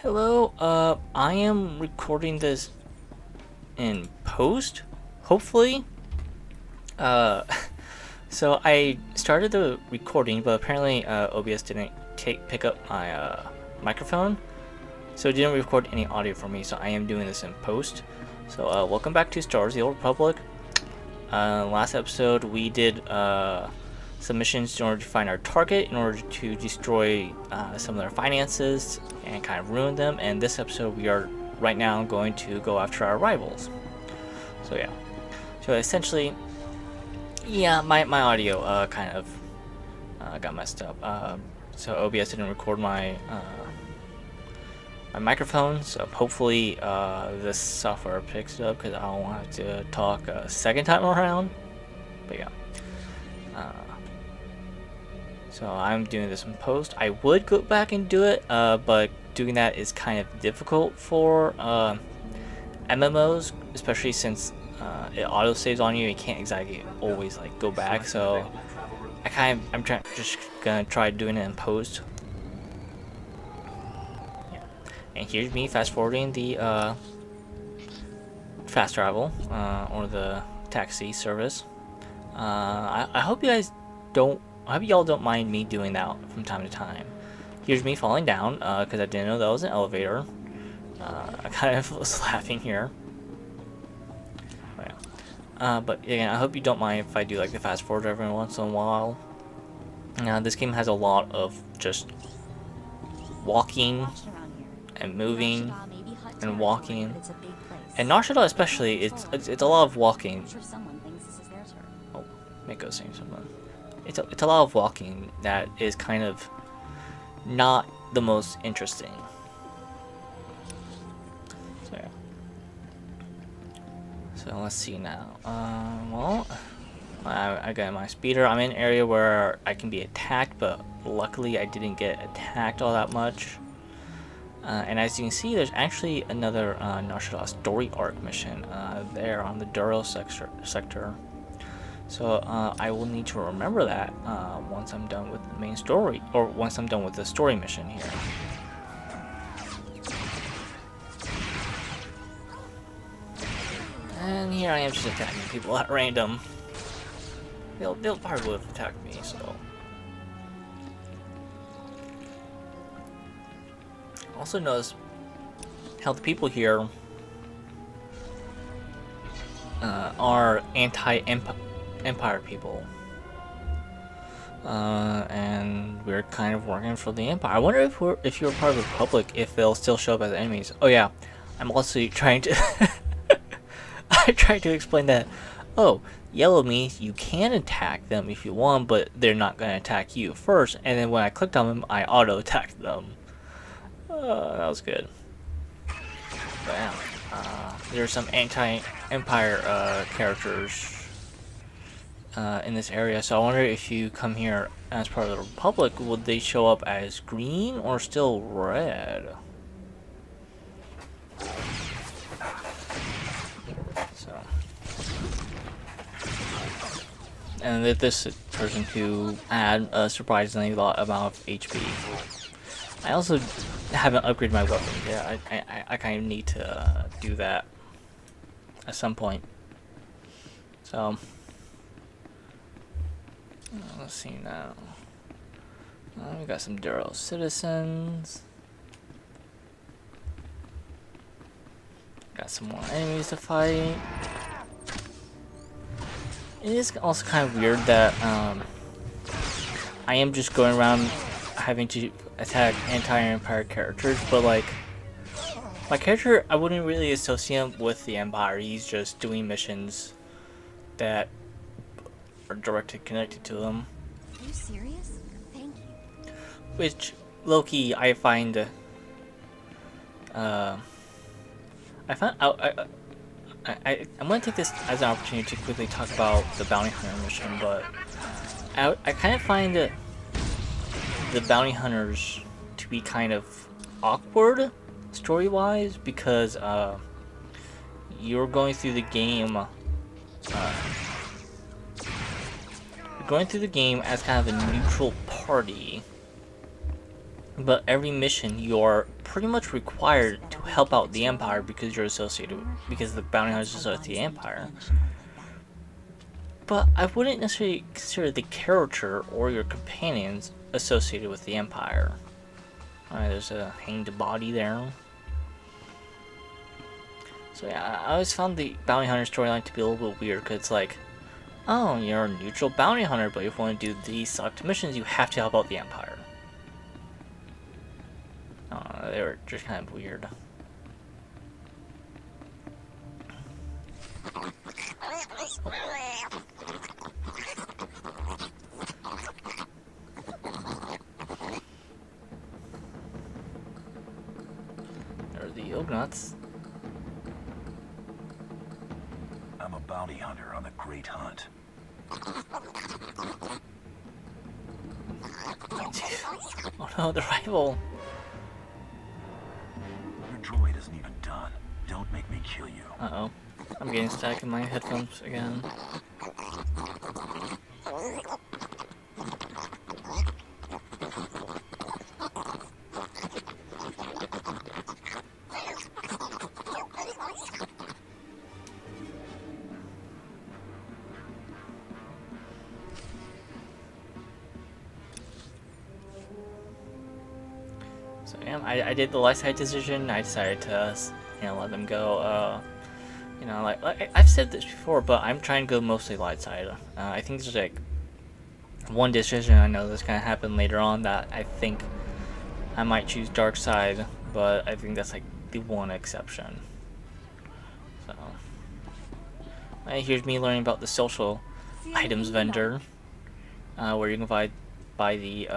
Hello, I am recording this in post, hopefully. Uh, so I started the recording, but apparently OBS didn't pick up my microphone, so it didn't record any audio for me, so I am doing this in post. So welcome back to Star Wars: The Old Republic. Last episode we did some missions in order to find our target, in order to destroy some of their finances and kind of ruin them. And this episode we are right now going to go after our rivals. So yeah. So essentially, yeah, my audio kind of got messed up. So OBS didn't record my my microphone, so hopefully this software picks it up, because I don't want to talk a second time around. But yeah. So I'm doing this in post. I would go back and do it, but doing that is kind of difficult for MMOs, especially since it auto saves on you. You can't exactly always like go back. So I'm just gonna try doing it in post. Yeah. And here's me fast forwarding the fast travel or the taxi service. I hope you guys don't. I hope y'all don't mind me doing that from time to time. Here's me falling down because I didn't know that was an elevator. I kind of was laughing here. But again, I hope you don't mind if I do like the fast forward every once in a while. This game has a lot of just walking and moving and walking. And Nar Shaddaa especially, it's a lot of walking. Oh, Mako's saying something. It's a lot of walking that is kind of not the most interesting. So yeah. So let's see now. Well, I got my speeder. I'm in an area where I can be attacked, but luckily I didn't get attacked all that much. And as you can see, there's actually another Nar Shaddaa story arc mission there on the Duro sector. So I will need to remember that once I'm done with the main story, or once I'm done with the story mission here. And here I am just attacking people at random. They'll probably would have attacked me, so. Also notice how the people here are anti-Empire people. And we're kind of working for the Empire. I wonder if you're part of the Republic, if they'll still show up as enemies. Oh yeah, I'm also trying to I tried to explain that. Oh, yellow means you can attack them if you want, but they're not going to attack you first. And then when I clicked on them, I auto attacked them. That was good. But yeah, there's some anti-Empire characters in this area, so I wonder if you come here as part of the Republic, would they show up as green or still red? So, and this person to add a surprisingly lot amount of HP. I also haven't upgraded my weapon yet. I kind of need to do that at some point. So. Let's see now. We got some Duro citizens. Got some more enemies to fight. It is also kind of weird that I am just going around having to attack anti-Empire characters, but like my character, I wouldn't really associate him with the Empire. He's just doing missions that are directly connected to them. Are you serious? Thank you. Which, low-key, I find I'm gonna take this as an opportunity to quickly talk about the bounty hunter mission, but I kind of find the bounty hunters to be kind of awkward story-wise, because you're going through the game as kind of a neutral party, But every mission, you're pretty much required to help out the Empire because you're associated with, because the bounty hunters are associated with the Empire. But I wouldn't necessarily consider the character or your companions associated with the Empire. Alright, there's a hanged body there. So yeah, I always found the bounty hunter storyline to be a little bit weird, because it's like, oh, you're a neutral bounty hunter, but if you want to do these select missions, you have to help out the Empire. They were just kind of weird. There are the Yognuts. I'm a bounty hunter on the Great Hunt. Oh no, the rival. Your droid isn't even done. Don't make me kill you. Uh-oh. I'm getting stuck in my headphones again. So yeah, I did the light side decision. I decided to, let them go. Like I've said this before, but I'm trying to go mostly light side. I think there's like one decision, I know this gonna happen later on, that I think I might choose dark side, but I think that's like the one exception. So here's me learning about the social items vendor, where you can buy the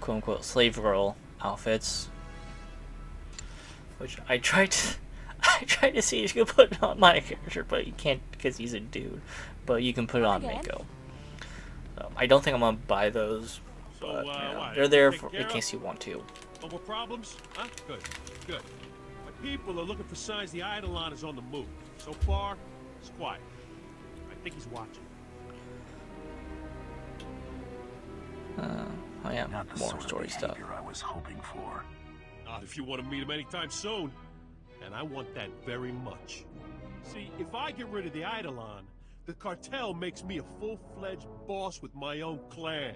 quote-unquote slave girl outfits, which I tried to see if you could put it on my character, but you can't because he's a dude, but you can put it on Mako. So I don't think I'm gonna buy those, but they're there for in case you want to. No more problems? Huh? Good. Good. My people are looking for signs the Eidolon is on the move. So far, it's quiet. I think he's watching. Oh yeah, Not the more sort story of stuff. behavior I was hoping for. Not if you want to meet him anytime soon. And I want that very much. See, if I get rid of the Eidolon, the cartel makes me a full-fledged boss with my own clan.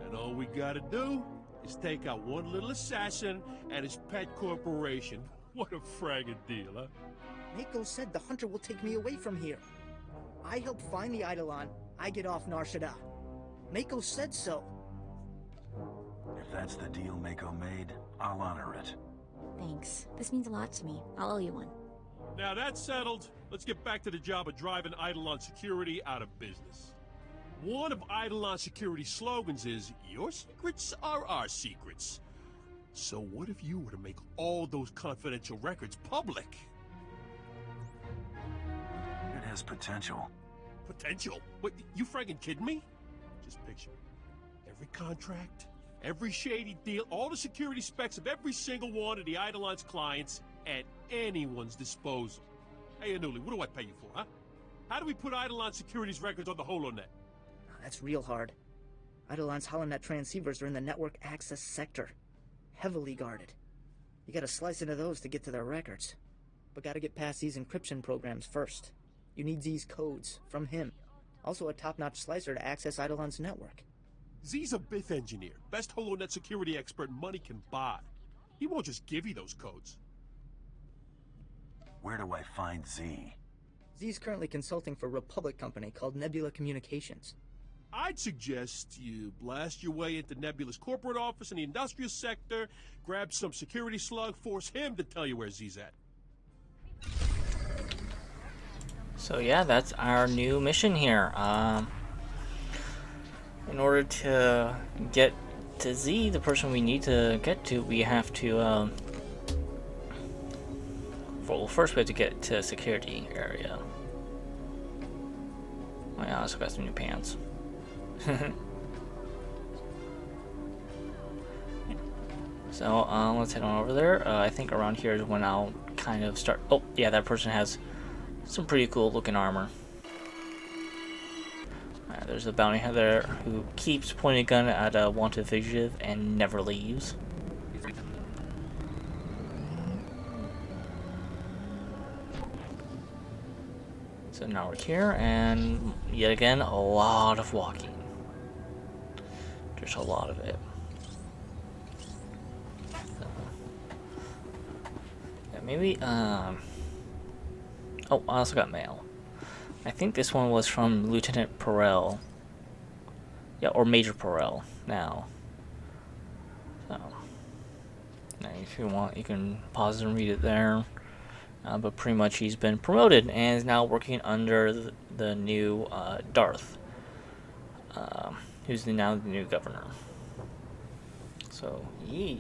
And all we gotta do is take out one little assassin and his pet corporation. What a fragging deal, huh? Mako said the hunter will take me away from here. I help find the Eidolon, I get off Nar Shaddaa. Mako said so. If that's the deal Mako made, I'll honor it. Thanks. This means a lot to me. I'll owe you one. Now that's settled, let's get back to the job of driving Eidolon Security out of business. One of Eidolon Security's slogans is, "Your secrets are our secrets." So what if you were to make all those confidential records public? It has potential. Potential? What, you fragging kidding me? Just picture every contract, every shady deal, all the security specs of every single one of the Eidolon's clients at anyone's disposal. Hey, Anuli, what do I pay you for, huh? How do we put Eidolon Security's records on the HoloNet? That's real hard. Eidolon's HoloNet transceivers are in the network access sector. Heavily guarded. You gotta slice into those to get to their records. But gotta get past these encryption programs first. You need Z's codes, from him. Also a top-notch slicer to access Eidolon's network. Z's a Bith engineer, best HoloNet security expert money can buy. He won't just give you those codes. Where do I find Z? Z's currently consulting for a Republic company called Nebula Communications. I'd suggest you blast your way into Nebula's corporate office in the industrial sector, grab some security slug, force him to tell you where Z's at. So yeah, that's our new mission here. In order to get to Z, the person we need to get to, we have to, well, first we have to get to security area. Oh yeah, I also got some new pants. So, let's head on over there. I think around here is when I'll kind of start. Oh, yeah, that person has some pretty cool looking armor. There's a bounty hunter who keeps pointing a gun at a wanted fugitive and never leaves. So now we're here, and yet again, a lot of walking. There's a lot of it. So, yeah, maybe, oh, I also got mail. I think this one was from Lieutenant Perel. Yeah, or Major Perel now. So, now if you want, you can pause and read it there. But pretty much he's been promoted and is now working under the new Darth, who's now the new governor. So, yeah.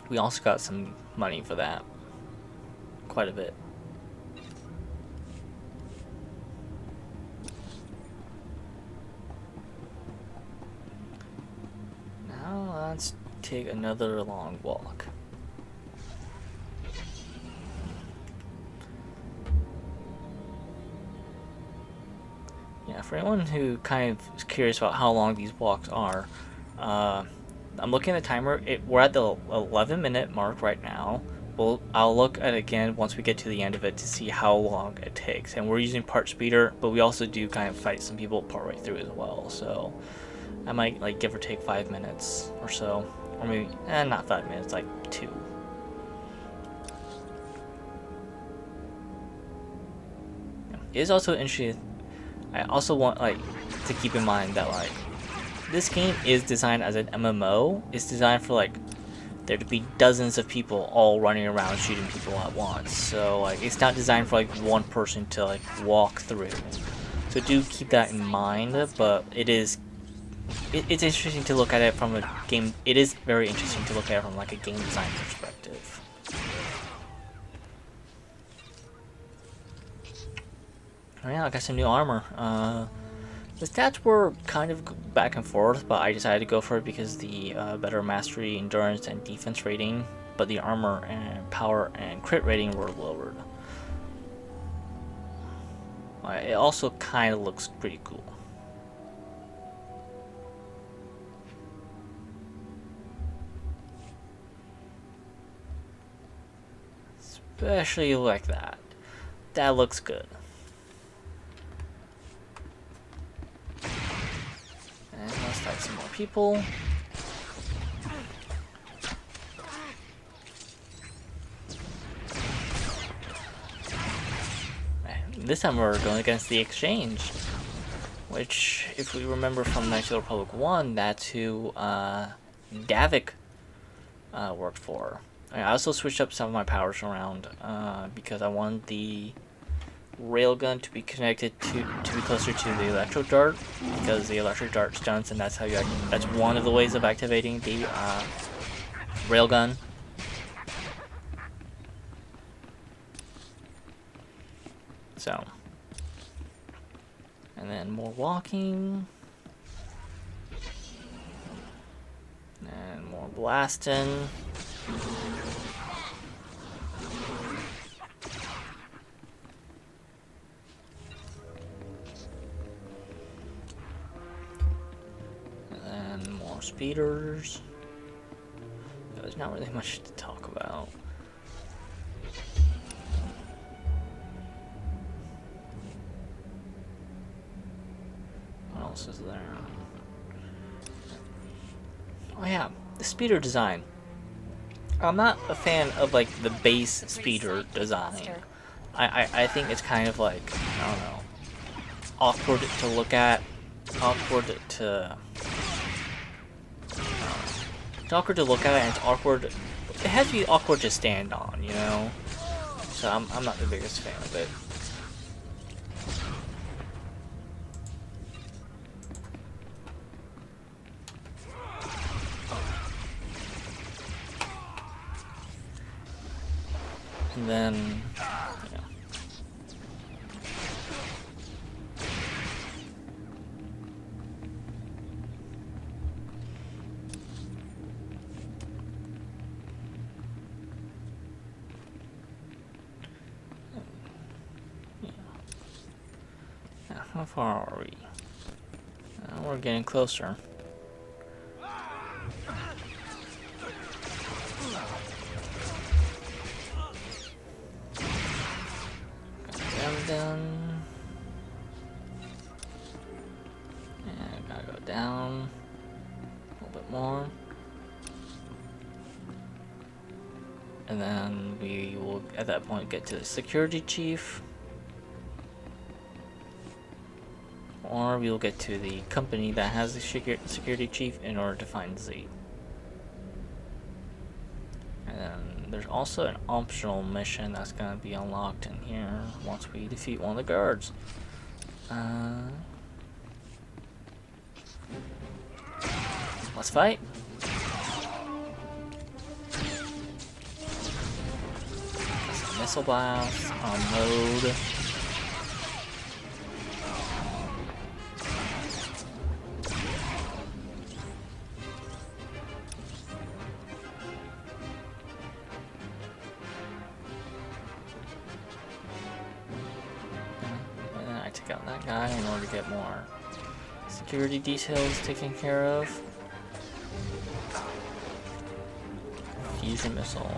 We also got some money for that. Quite a bit. Now let's take another long walk. Yeah, for anyone who kind of is curious about how long these walks are, I'm looking at the timer. We're at the 11-minute mark right now. I'll look at it again once we get to the end of it to see how long it takes. And we're using part speeder, but we also do kind of fight some people partway through as well. So I might like give or take 5 minutes or so, or maybe not 5 minutes, like 2. It is also interesting. I also want to keep in mind that this game is designed as an MMO. It's designed for there to be dozens of people all running around shooting people at once. So it's not designed for one person to walk through. So do keep that in mind. But it's interesting to look at it from a game. It is very interesting to look at it from a game design perspective. Oh yeah, I got some new armor. The stats were kind of back and forth, but I decided to go for it because the better mastery, endurance, and defense rating, but the armor and power and crit rating were lowered. It also kind of looks pretty cool. Especially like that. That looks good. And let's fight some more people. This time we're going against the Exchange, which, if we remember from Knights of the Republic 1, that's who Davik worked for. I also switched up some of my powers around because I wanted the railgun to be connected to be closer to the electro dart, because the electric dart stunts, and that's how that's one of the ways of activating the railgun. So, and then more walking, and more blasting. And then more speeders. There's not really much to talk about. What else is there? Oh yeah, the speeder design. I'm not a fan of the base speeder design. I think it's kind of I don't know, awkward to look at, awkward to it's awkward to look at, and it's awkward. It has to be awkward to stand on, you know. So I'm not the biggest fan of it. And then, yeah. How far are we? We're getting closer. then... And gotta go down a little bit more. And then we will, at that point, get to the security chief. Or we will get to the company that has the security chief in order to find Z. And then there's also an optional mission that's going to be unlocked in here once we defeat one of the guards. Let's fight. Missile blast on mode. And I took out that guy in order to get more security details taken care of. Fusion missile.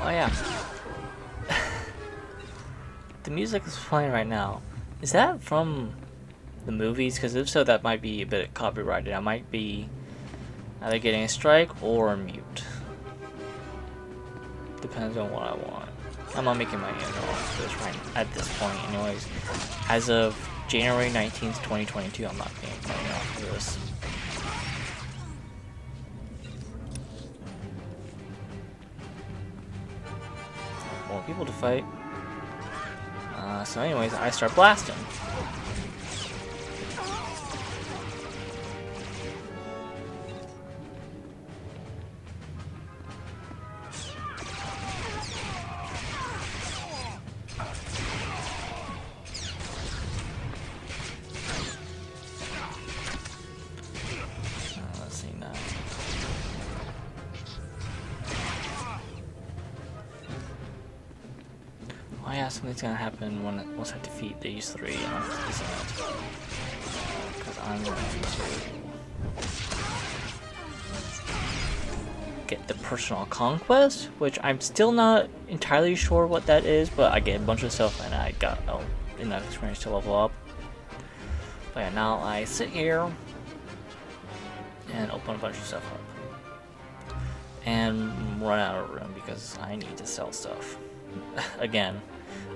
Oh yeah. The music is playing right now. Is that from the movies? Because if so, that might be a bit copyrighted. I might be either getting a strike or a mute. Depends on what I want. I'm not making my end off this right at this point anyways. As of January 19th, 2022, I'm not paying money off of this. More people to fight. So anyways, I start blasting. Let's see now. Oh yeah, something's gonna happen once I defeat these three, isn't it? Because I'm going to get the personal conquest, which I'm still not entirely sure what that is, but I get a bunch of stuff and I got enough experience to level up. But yeah, now I sit here and open a bunch of stuff up and run out of room because I need to sell stuff. Again,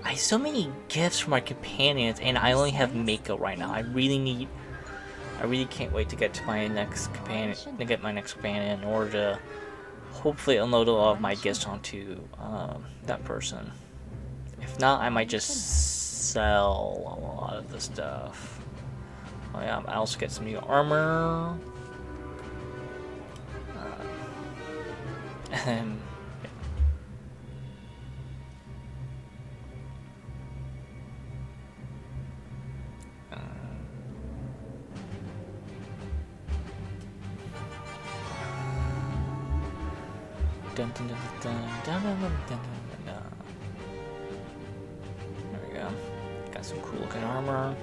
I have so many gifts for my companions and I only have Mako right now. I really can't wait to get to my next companion, in order to hopefully unload a lot of my gifts onto that person. If not, I might just sell a lot of the stuff. Oh yeah, I also get some new armor. And dun, dun, dun, dun, dun, dun, dun, dun, dun, dun. There we go. Got some cool looking armor.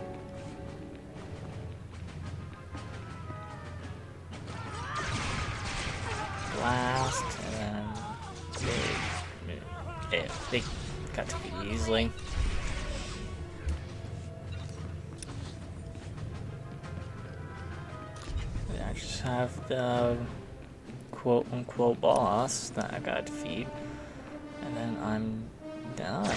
Blast, and then they got to be easily. And I just have the quote-unquote boss that I gotta defeat, and then I'm done.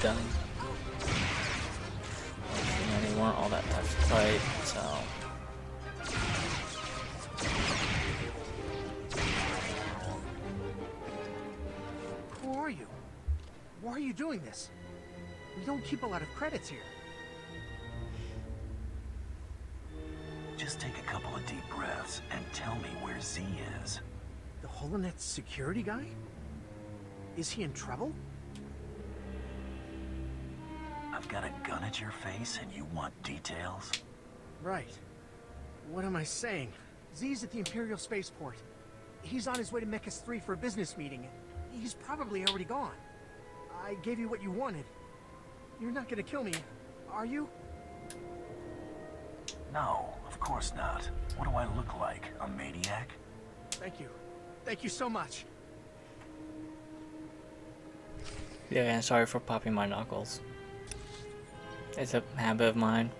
Done. They weren't all that tough to fight, so. Who are you? Why are you doing this? We don't keep a lot of credits here. Just take a couple of deep breaths and tell me where Z is. The Holonet's security guy? Is he in trouble? I've got a gun at your face and you want details? Right. What am I saying? Z's at the Imperial Spaceport. He's on his way to Mechas 3 for a business meeting. He's probably already gone. I gave you what you wanted. You're not gonna kill me, are you? No, of course not. What do I look like? A maniac? Thank you. Thank you so much. Yeah, and sorry for popping my knuckles. It's a habit of mine.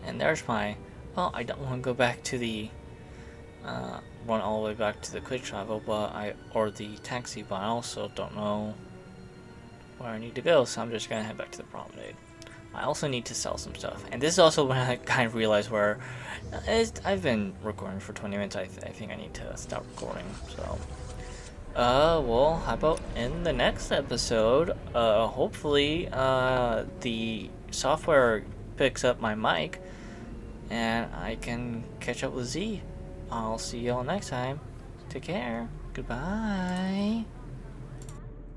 And there's my... Well, I don't want to go back to the... run all the way back to the quick travel, or the taxi, but I also don't know where I need to go, so I'm just gonna head back to the promenade. I also need to sell some stuff, and this is also when I kind of realized where I've been recording for 20 minutes. I think I need to stop recording. So, well, how about in the next episode? Hopefully, the software picks up my mic, and I can catch up with Z. I'll see y'all next time. Take care. Goodbye.